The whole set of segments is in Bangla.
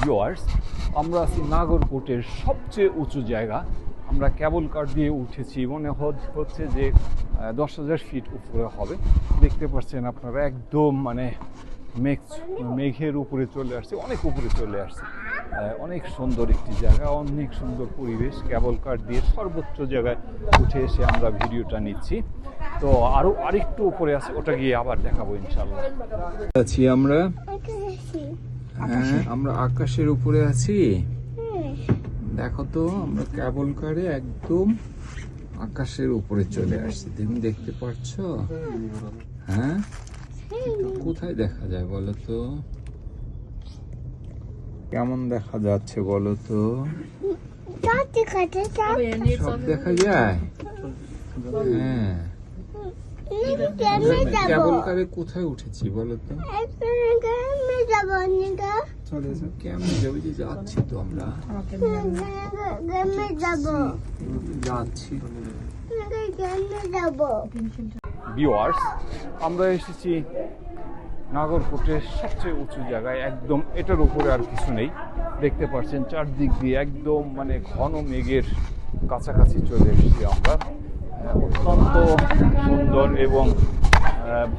ভিউয়ার্স, আমরা আছি নাগরকোটের সবচেয়ে উঁচু জায়গা। আমরা কেবল কার দিয়ে উঠেছি, মনে হচ্ছে যে 10,000 ফিট উপরে হবে। দেখতে পাচ্ছেন আপনারা, একদম মানে মেঘের উপরে চলে আসছে, অনেক উপরে চলে আসছে। অনেক সুন্দর একটি জায়গা, অনেক সুন্দর পরিবেশ। কেবল কার দিয়ে সর্বোচ্চ জায়গায় উঠে এসে আমরা ভিডিওটা নিচ্ছি। তো আরেকটু উপরে আছে, ওটা গিয়ে আবার দেখাবো ইনশাল্লাহ। আছি আমরা, আমরা আকাশের উপরে আছি। দেখো তো, আমরা কেবল কারে একদম আকাশের উপরে চলে আসছি। তুমি দেখতে পাচ্ছ? হ্যাঁ, কোথায় দেখা যায় বলো তো? কেমন দেখা যাচ্ছে বলো তো? সব দেখা যায়। হ্যাঁ, কেবল কারে কোথায় উঠেছি বলো তো? কেমনে যাবো? যে যাচ্ছি তো আমরা, যাচ্ছি। ভিউয়ার্স, আমরা এসেছি নাগরকোটের সবচেয়ে উঁচু জায়গায়, একদম এটার উপরে আর কিছু নেই। দেখতে পাচ্ছেন চারদিক দিয়ে একদম মানে ঘন মেঘের কাছাকাছি চলে এসেছি আমরা। অত্যন্ত সুন্দর এবং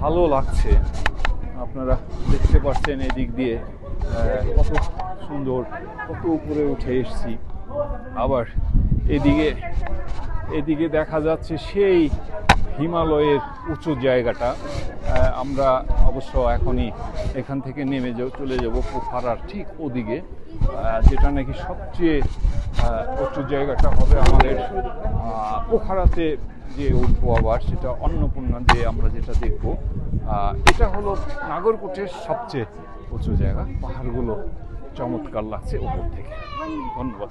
ভালো লাগছে। আপনারা দেখতে পাচ্ছেন এদিক দিয়ে কত সুন্দর, কত উপরে উঠে এসেছি। আবার এদিকে দেখা যাচ্ছে সেই হিমালয়ের উঁচু জায়গাটা। আমরা অবশ্য এখনই এখান থেকে নেমে চলে যাব পোখারার ঠিক ওদিকে, যেটা নাকি সবচেয়ে উঁচু জায়গাটা হবে আমাদের। পোখারাতে যে উঠবো আবার, সেটা অন্নপূর্ণা দিয়ে আমরা যেটা দেখবো। এটা হলো নাগরকোটের সবচেয়ে উঁচু জায়গা। পাহাড়গুলো চমৎকার লাগছে উপর থেকে। ধন্যবাদ।